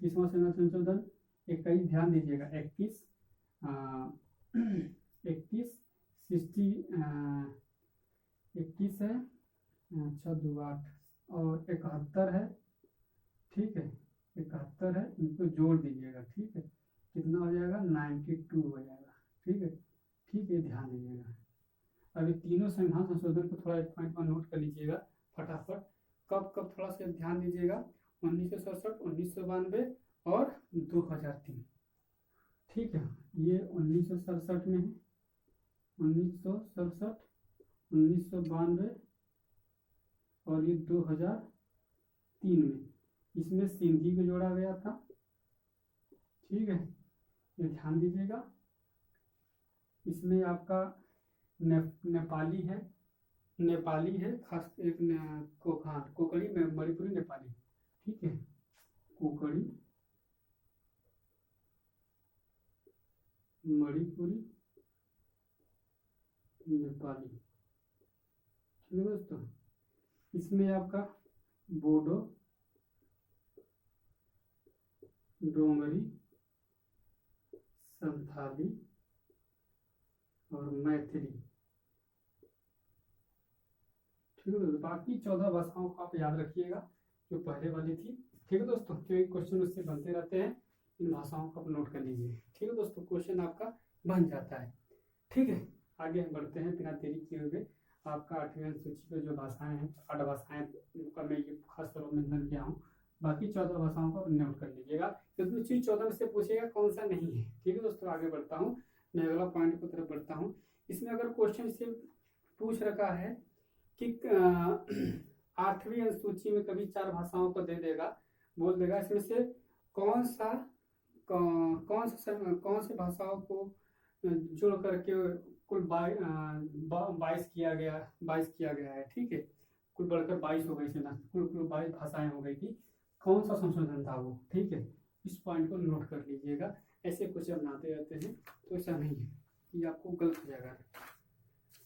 21वां समय संशोधन 21, ध्यान दीजिएगा 21, 21, 21 है, 6 2 8 और 71 है, ठीक है, 71 है, इनको जोड़ दीजिएगा, ठीक है, कितना हो जाएगा 92 हो जाएगा, ठीक है, ठीक है, ध्यान दीजिएगा। अभी तीनों संविधान संशोधन को थोड़ा एक पॉइंट में नोट कर लीजिएगा फटाफट, कब कब थोड़ा सा ध्यान दीजिएगा, 1967, 1992 और 2003, ठीक है, ये 1967 में है, 1967, 1992 और ये 2003 में, इसमें सिंधी को जोड़ा गया था, ठीक है, ये ध्यान दीजिएगा। इसमें आपका नेपाली है, नेपाली है, खास एक कोकड़ी में मणिपुरी नेपाली, ठीक है, कोकड़ी मणिपुरी नेपाली, ठीक है दोस्तों। इसमें आपका बोडो, डोंगरी, संथाली और मैथिली, ठीक है दोस्तों। बाकी 14 भाषाओं को आप याद रखिएगा जो पहले वाली थी, ठीक है दोस्तों, क्योंकि क्वेश्चन उससे बनते रहते हैं, इन भाषाओं को आप नोट कर लीजिए, ठीक है दोस्तों, क्वेश्चन आपका बन जाता है, ठीक है। आगे हम बढ़ते हैं बिना देरी किए हुए, आपका 8वीं अनुसूची पर जो भाषाएं हैं, 8 भाषाएं का मैं ये खास तौर पर मेंशन किया हूँ, बाकी 14 भाषाओं को नोट कर लीजिएगा, क्योंकि चीज 14 में से पूछेगा कौन सा नहीं है, ठीक है दोस्तों। आगे बढ़ता हूँ, मैं अगला पॉइंट की तरफ बढ़ता हूँ। इसमें अगर क्वेश्चन से पूछ रखा है कि 8वीं अनुसूची में कभी 4 भाषाओं को दे देगा, बोल देगा इसमें से कौन से भाषाओं को जोड़ करके कुल 22 किया गया है, ठीक है, कुल बढ़कर 22 हो गई थी ना, कुल 22 भाषाएं हो गई थी, कौन सा संशोधन था वो, ठीक है, इस पॉइंट को नोट कर लीजिएगा। ऐसे कुछ बनाते रहते हैं तो ऐसा नहीं है, ये आपको गलत हो जाएगा।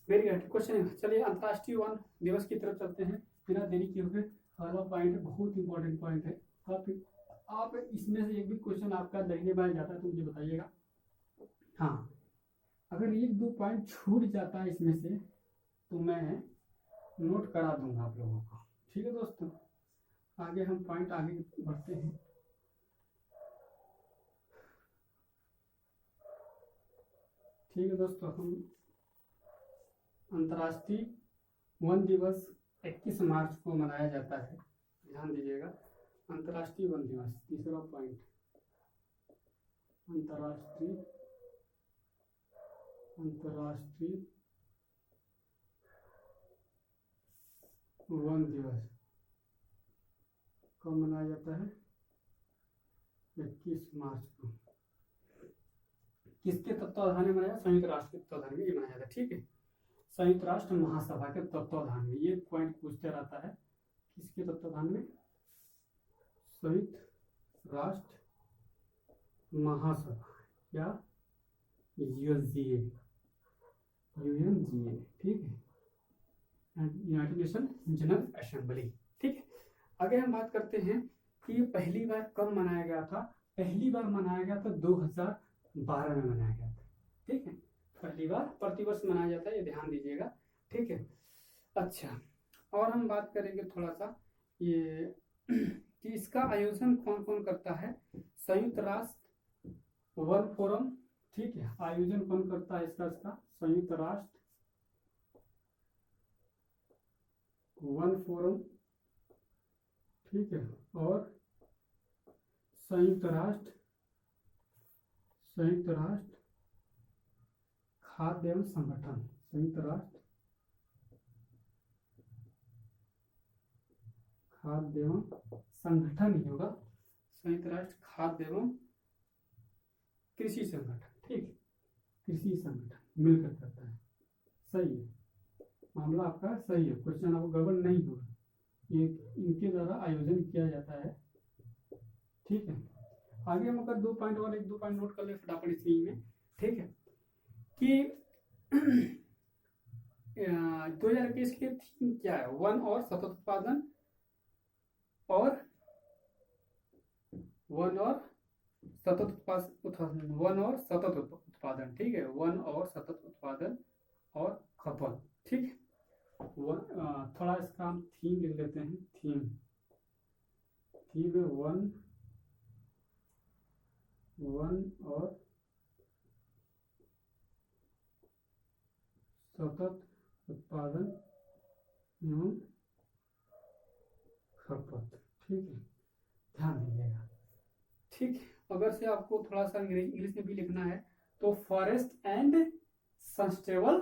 Very good question. चलिए अंतर्राष्ट्रीय वन दिवस की तरफ चलते हैं बिना देरी किए हुए। अगला पॉइंट बहुत इंपॉर्टेंट पॉइंट है, आप इसमें से एक भी क्वेश्चन आपका दाहिने बाएं जाता है तो मुझे बताइएगा। हाँ, अगर 1-2 पॉइंट छूट जाता है इसमें से तो मैं नोट करा दूंगा आप लोगों को, ठीक है दोस्तों। आगे हम पॉइंट आगे बढ़ते हैं। ठीक है दोस्तों, हम अंतर्राष्ट्रीय वन दिवस 21 मार्च को मनाया जाता है, ध्यान दीजिएगा। अंतर्राष्ट्रीय वन दिवस, तीसरा पॉइंट, अंतर्राष्ट्रीय वन दिवस कब मनाया जाता है? 21 मार्च को। किसके तत्वाधान में मनाया? संयुक्त राष्ट्र के तत्वाधान में ये मनाया जाता है, ठीक है, संयुक्त राष्ट्र महासभा के तत्वाधान में। ये पॉइंट पूछते रहता है, किसके तत्वाधान में? संयुक्त राष्ट्र महासभा या यूएनजीए, ठीक है, यूनाइटेड नेशन जनरल असेंबली, ठीक है। आगे हम बात करते हैं कि पहली बार कब मनाया गया था। पहली बार मनाया गया था 2012 में मनाया गया था, ठीक है। पहली बार प्रतिवर्ष मनाया जाता है, ये ध्यान दीजिएगा, ठीक है। अच्छा, और हम बात करेंगे थोड़ा सा ये कि इसका आयोजन कौन कौन करता है। संयुक्त राष्ट्र वन फोरम, ठीक है, आयोजन कौन करता है इसका? संयुक्त राष्ट्र वन फोरम, ठीक है, और संयुक्त राष्ट्र खाद्य एवं संगठन, संयुक्त राष्ट्र खाद्य एवं संगठन ही होगा, संयुक्त राष्ट्र खाद्य एवं कृषि संगठन, ठीक, कृषि संगठन मिलकर करता है। सही है, मामला आपका सही है, क्वेश्चन आपको गड़बड़ नहीं होगा, ये इनके द्वारा आयोजन किया जाता है, ठीक है। आगे हम अगर 2 पॉइंट और 1-2 पॉइंट नोट कर ले फटाफट इसी में, ठीक है, कि 2021 की थीम क्या है? वन और सतत उत्पादन और वन और सतत उत्पादन, ठीक है, वन और सतत उत्पादन और खपत, ठीक है। थोड़ा इसका हम थीम लिख लेते हैं, थीम वन और सतत उत्पादन एवं खपत, ठीक है, ध्यान दीजिएगा, ठीक। अगर से आपको थोड़ा सा इंग्लिश में भी लिखना है तो फॉरेस्ट एंड सस्टेनेबल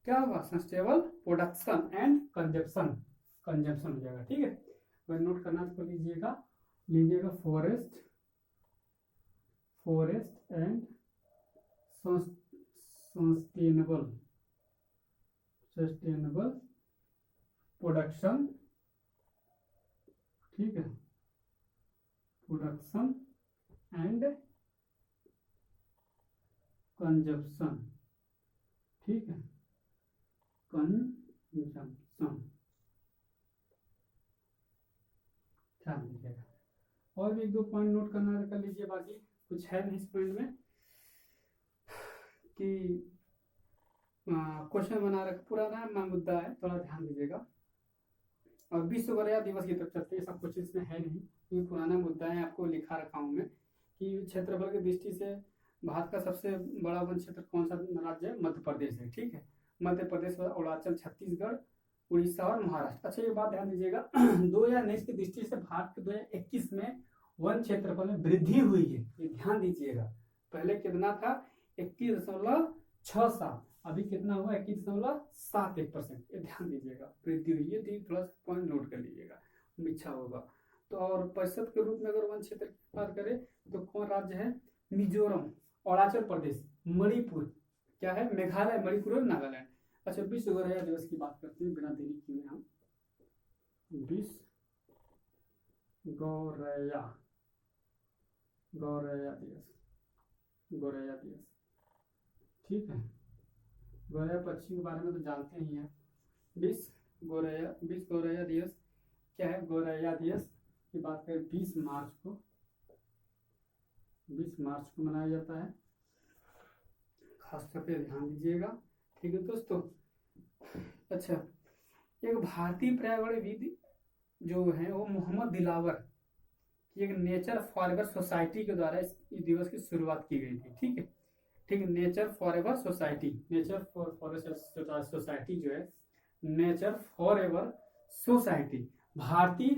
क्या होगा, सस्टेनेबल प्रोडक्शन एंड कंजप्शन हो जाएगा, ठीक है। अगर नोट करना तो लीजिएगा फॉरेस्ट एंड सस्टेनेबल प्रोडक्शन, ठीक है, प्रोडक्शन एंड कंजप्शन, ठीक है, कंजप्शन, ध्यान दीजिएगा। और भी एक दो पॉइंट नोट करना कर लीजिए, बाकी कुछ है नहीं इस पॉइंट में कि क्वेश्चन बना रखा, पुराना मुद्दा है, थोड़ा ध्यान दीजिएगा। और विश्व गौरैया दिवस की तरफ चलते हैं, सब कुछ इसमें है नहीं क्योंकि पुराना मुद्दा है, आपको लिखा रखा हूँ मैं कि क्षेत्रफल की दृष्टि से भारत का सबसे बड़ा वन क्षेत्र कौन सा राज्य है, मध्य प्रदेश है, ठीक है। मध्य प्रदेश, अरुणाचल, छत्तीसगढ़, उड़ीसा और महाराष्ट्र। अच्छा, ये बात ध्यान दीजिएगा 2019 की दृष्टि से भारत के 2021 में वन क्षेत्रफल में वृद्धि हुई है, ये ध्यान दीजिएगा। पहले कितना था, 21.67, अभी कितना हुआ, 21.71%, ये ध्यान दीजिएगा, वृद्धि हुई है, तो थोड़ा सा पॉइंट नोट कर लीजिएगा, इच्छा होगा तो। और प्रतिशत के रूप में अगर वन क्षेत्र की बात करें तो कौन राज्य है, मिजोरम, अरुणाचल प्रदेश, मणिपुर, क्या है, मेघालय, मणिपुर और नागालैंड। अच्छा, विश्व गौरैया दिवस की बात करते हैं बिना देरी किए हम। विश्व गौरैया दिवस, ठीक है। गौरैया पक्षी के बारे में तो जानते ही हैं। विश्व गौरैया दिवस क्या है, गौरैया दिवस की बात करें 20 मार्च को मनाया जाता है, खास तौर पे ध्यान दीजिएगा, ठीक है दोस्तों। अच्छा, एक भारतीय पर्यावरणविद जो है वो मोहम्मद दिलावर की एक नेचर फॉरएवर सोसाइटी के द्वारा इस दिवस की शुरुआत की गई थी, ठीक है, नेचर फॉरएवर सोसाइटी जो है, नेचर फॉरएवर सोसाइटी भारतीय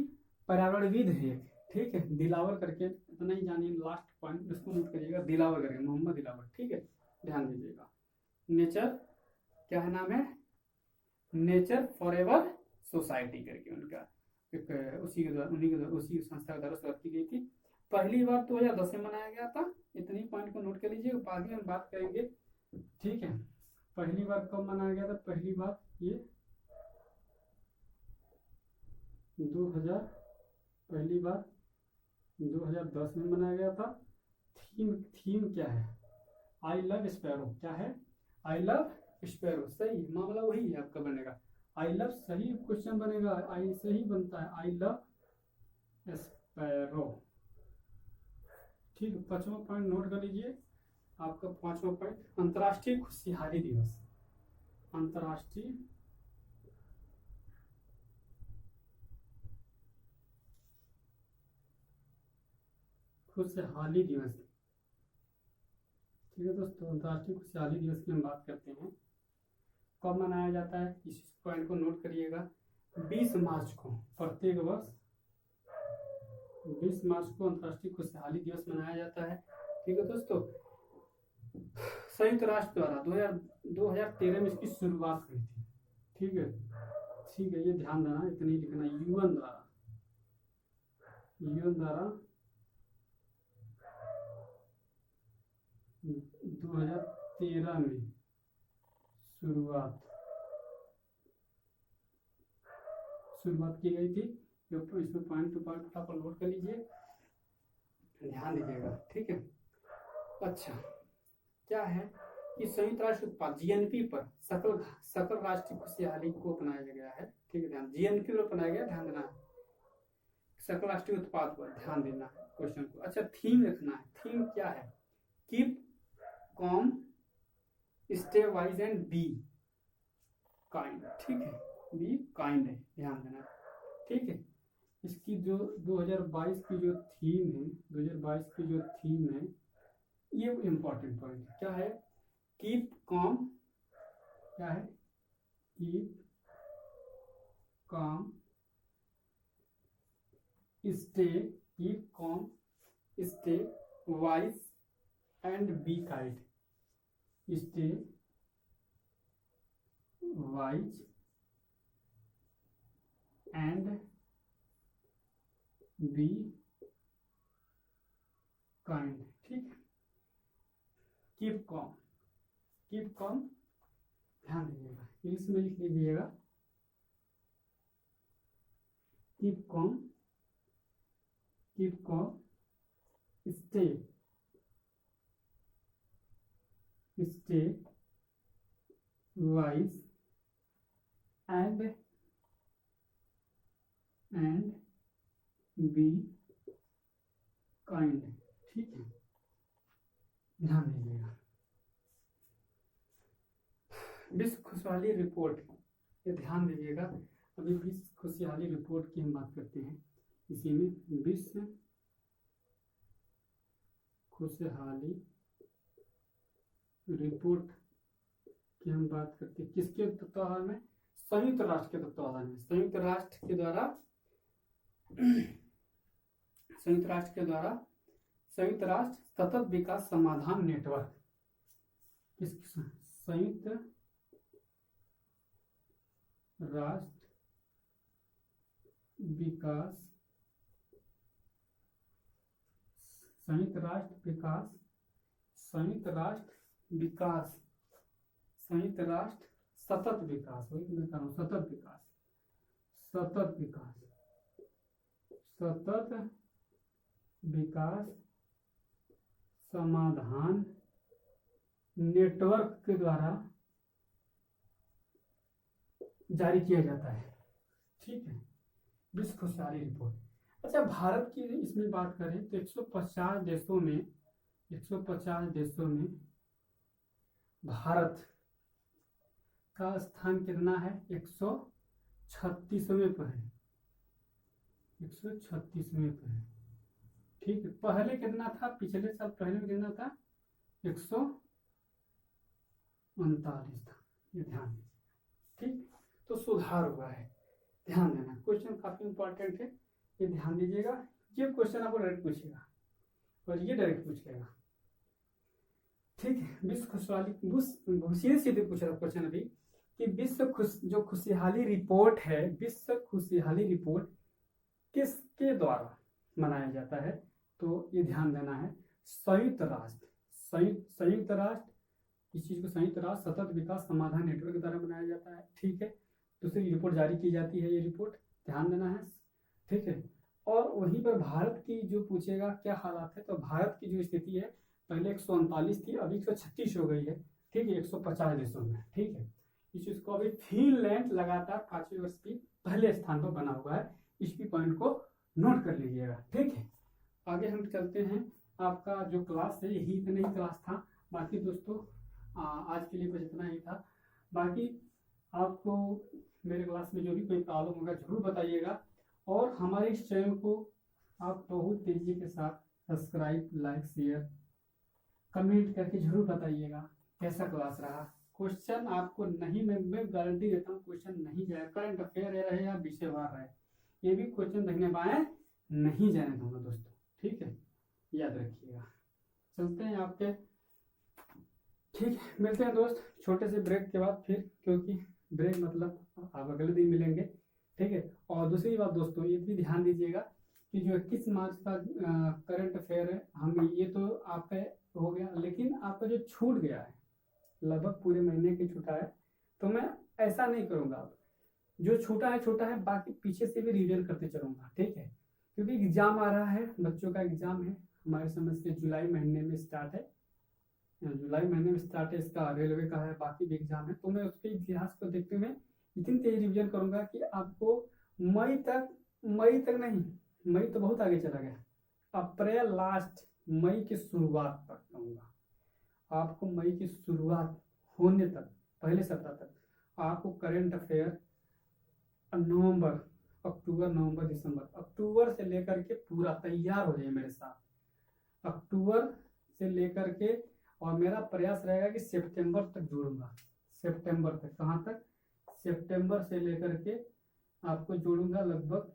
पर्यावरणविद है, ठीक है, दिलावर करके, इतना ही जानिए, लास्ट पॉइंट इसको नोट करिएगा, दिलावर करके, मोहम्मद दिलावर, ठीक है, ध्यान दीजिएगा। नेचर क्या है, नाम है नेचर फॉरएवर सोसाइटी करके उनका एक, उसी संस्था के द्वारा शुरुआत की गई थी। पहली बार 2010 में मनाया गया था, इतनी पॉइंट को नोट कर लीजिए, बाकी हम बात करेंगे, ठीक है। पहली बार कब मनाया गया था, पहली बार ये 2010 में मनाया गया था। थीम क्या है, आई लव स्पैरो, क्या है, आई लव स्पैरो, सही मामला वही है आपका बनेगा, आई लव, सही क्वेश्चन बनेगा, आई सही बनता है, आई लव स्पैरो, ठीक है। 5वां पॉइंट नोट कर लीजिए, आपका 5वां पॉइंट, अंतर्राष्ट्रीय खुशहाली दिवस, अंतर्राष्ट्रीय खुशहाली दिवस, ठीक है दोस्तों। अंतर्राष्ट्रीय खुशहाली दिवस की हम बात करते हैं, कब मनाया जाता है, इस पॉइंट को नोट करिएगा, 20 मार्च को, प्रत्येक वर्ष 20 मार्च को अंतर्राष्ट्रीय खुशहाली दिवस मनाया जाता है, ठीक है दोस्तों। संयुक्त राष्ट्र द्वारा 2013 में इसकी शुरुआत हुई थी, ठीक है, ये ध्यान देना, इतना ही लिखना, यूएन द्वारा 2013 में शुरुआत की गई थी। इसमें पॉइंट टू पॉइंट फटाफट नोट कर लीजिए, ध्यान दीजिएगा, ठीक है। अच्छा, क्या है कि संयुक्त राष्ट्र उत्पाद जीएनपी पर सकल राष्ट्रीय खुशहाली को अपनाया गया है, ठीक है, ध्यान, जीएनपी पर अपनाया गया, ध्यान देना। सर्कोलास्टिक उत्पाद पर ध्यान देना है क्वेश्चन को। अच्छा, थीम रखना है। थीम क्या है? Keep com, stay wise and be kind. ठीक है, बी काइंड है, ध्यान देना। ठीक है, इसकी जो 2022 की जो थीम है, 2022 की जो थीम है, ये इंपॉर्टेंट पॉइंट है। क्या है? कीप कॉम, क्या है? Keep com, stay, keep com, stay wise and be kind. Stay wise and be kind. ठीक है, कीप कॉम, कीप कॉम ध्यान दीजिएगा, इंग्लिश में लिख लीजिएगा। Keep com, keep com, stay, stay wise and be kind. ठीक है, ध्यान दीजिएगा। विश्व खुशहाली रिपोर्ट, ये ध्यान दीजिएगा। अभी विश्व खुशहाली रिपोर्ट की हम बात करते हैं। इसी में विश्व खुशहाली रिपोर्ट की हम बात करते हैं। किसके तत्वाधान में? संयुक्त राष्ट्र के तत्वाधान में। संयुक्त राष्ट्र के द्वारा संयुक्त राष्ट्र सतत विकास समाधान नेटवर्क, संयुक्त राष्ट्र विकास, संयुक्त राष्ट्र विकास, संयुक्त राष्ट्र विकास, संयुक्त राष्ट्र सतत विकास, वही मैं कह रहा हूँ, सतत विकास, सतत विकास, सतत विकास समाधान नेटवर्क के द्वारा जारी किया जाता है। ठीक है, विश्व खुशहाली रिपोर्ट। अच्छा, भारत की इसमें बात करें तो 150 देशों में, 150 देशों में भारत का स्थान कितना है? 136वें पर है, 136वें पर है। ठीक है, पहले कितना था? पिछले साल पहले में कितना था? 139 था, ये ध्यान दीजिए। ठीक, तो सुधार हुआ है, ध्यान देना। क्वेश्चन काफी इंपॉर्टेंट है, ये ध्यान दीजिएगा। ये क्वेश्चन आपको डायरेक्ट पूछेगा और ये डायरेक्ट पूछेगा। ठीक है, विश्व खुशहाली, सीधे सीधे पूछ रहा क्वेश्चन अभी कि जो खुशहाली रिपोर्ट है, विश्व खुशहाली रिपोर्ट किसके द्वारा मनाया जाता है? तो ये ध्यान देना है, संयुक्त राष्ट्र, संयुक्त राष्ट्र, इस चीज को संयुक्त राष्ट्र सतत विकास समाधान नेटवर्क के द्वारा बनाया जाता है। ठीक है, दूसरी रिपोर्ट जारी की जाती है, ये रिपोर्ट ध्यान देना है। ठीक है, और वहीं पर भारत की जो पूछेगा क्या हालात है, तो भारत की जो स्थिति है, पहले 139 थी, अभी 136 हो गई है। ठीक है, 150 देशों में। ठीक है, इस चीज को अभी फिनलैंड लगातार 5वें वर्ष की पहले स्थान पर बना हुआ है। इस भी पॉइंट को नोट कर लीजिएगा। ठीक है, आगे हम चलते हैं। आपका जो क्लास है, यही इतना ही क्लास था। बाकी दोस्तों आज के लिए बस इतना ही था। बाकी आपको मेरे क्लास में जो भी कोई प्रॉब्लम होगा जरूर बताइएगा, और हमारे इस चैनल को आप बहुत तेजी के साथ सब्सक्राइब, लाइक, शेयर, कमेंट करके जरूर बताइएगा कैसा क्लास रहा। क्वेश्चन आपको नहीं, मैं गारंटी देता हूँ क्वेश्चन नहीं जाए, करंट अफेयर रहे या विषयवार रहे, ये भी क्वेश्चन देखने पाए नहीं जाने दूंगा दोस्तों। ठीक है, याद रखिएगा। चलते हैं आपके। ठीक है, मिलते हैं दोस्त छोटे से ब्रेक के बाद फिर, क्योंकि ब्रेक मतलब आप अगले दिन मिलेंगे। ठीक है, और दूसरी बात दोस्तों, ये भी ध्यान दीजिएगा कि जो 21 मार्च का करंट अफेयर है, हम ये तो आपका हो गया, लेकिन आपका जो छूट गया है, लगभग पूरे महीने की छूटा है, तो मैं ऐसा नहीं करूँगा। जो छूटा है, बाकी पीछे से भी रिवीजन करते चलूँगा। ठीक है, क्योंकि एग्जाम आ रहा है, बच्चों का एग्जाम है, हमारे समझ से जुलाई महीने में स्टार्ट है, इसका रेलवे का है, बाकी भी एग्जाम है। तो मैं उसके इतिहास को देखते हुए इतनी तेज रिवीजन करूंगा कि आपको मई तक नहीं, मई तो बहुत आगे चला गया, अप्रैल लास्ट, मई की शुरुआत तक कहूँगा आपको, मई की शुरुआत होने तक, पहले सप्ताह तक आपको करंट अफेयर नवंबर, अक्टूबर, नवंबर, दिसंबर, अक्टूबर से लेकर के पूरा तैयार हो जाए मेरे साथ, अक्टूबर से लेकर के, और मेरा प्रयास रहेगा कि सितंबर तक जोड़ूंगा, सितंबर तक, कहाँ तक, सितंबर से लेकर के आपको जोड़ूंगा लगभग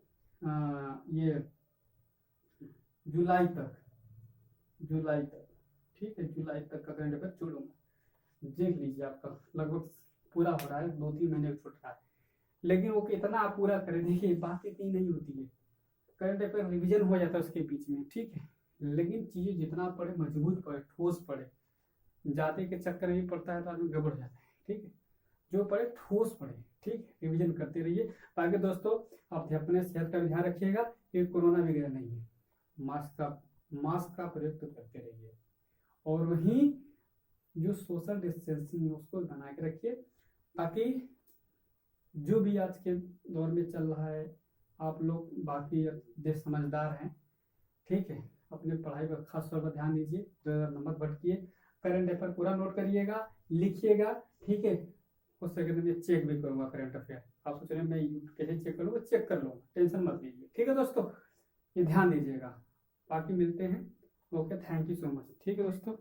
ये जुलाई तक, जुलाई तक, ठीक है, जुलाई तक का करंट अफेयर जोड़ूंगा। देख लीजिए आपका लगभग पूरा हो रहा है, 2-3 महीने छूट रहा है, लेकिन वो कितना आप पूरा करें, देखिए बात इतनी नहीं होती है, करंट अफेयर रिवीजन हो जाता है उसके बीच में, ठीक है, लेकिन चीज़ें जितना पढ़े मजबूत पढ़े, ठोस पढ़े, जाते के चक्कर में पड़ता है तो आदमी गड़बड़ जाता है, ठीक है, जो पढ़े ठोस पढ़े, ठीक, रिवीजन करते रहिए। बाकी दोस्तों आप अपने सेहत का ध्यान रखिएगा, ये कोरोना वगैरह नहीं है, मास्क का प्रयोग तो करते रहिए, और वहीं जो सोशल डिस्टेंसिंग है उसको बना के रखिए, ताकि जो भी आज के दौर में चल रहा है, आप लोग बाकी देश समझदार हैं, ठीक है, अपने पढ़ाई पर खास तौर पर ध्यान दीजिए, नंबर भटकिए, करंट अफेयर पूरा नोट करिएगा, लिखिएगा, ठीक है, उस सेकंड में चेक भी करूंगा करंट अफेयर, आप सोच रहे हैं मैं कैसे चेक करूँगा, चेक कर लूँगा, टेंशन मत लीजिए, ठीक है दोस्तों, ये ध्यान दीजिएगा। बाकी मिलते हैं, okay, thank you so much, ठीक है दोस्तों।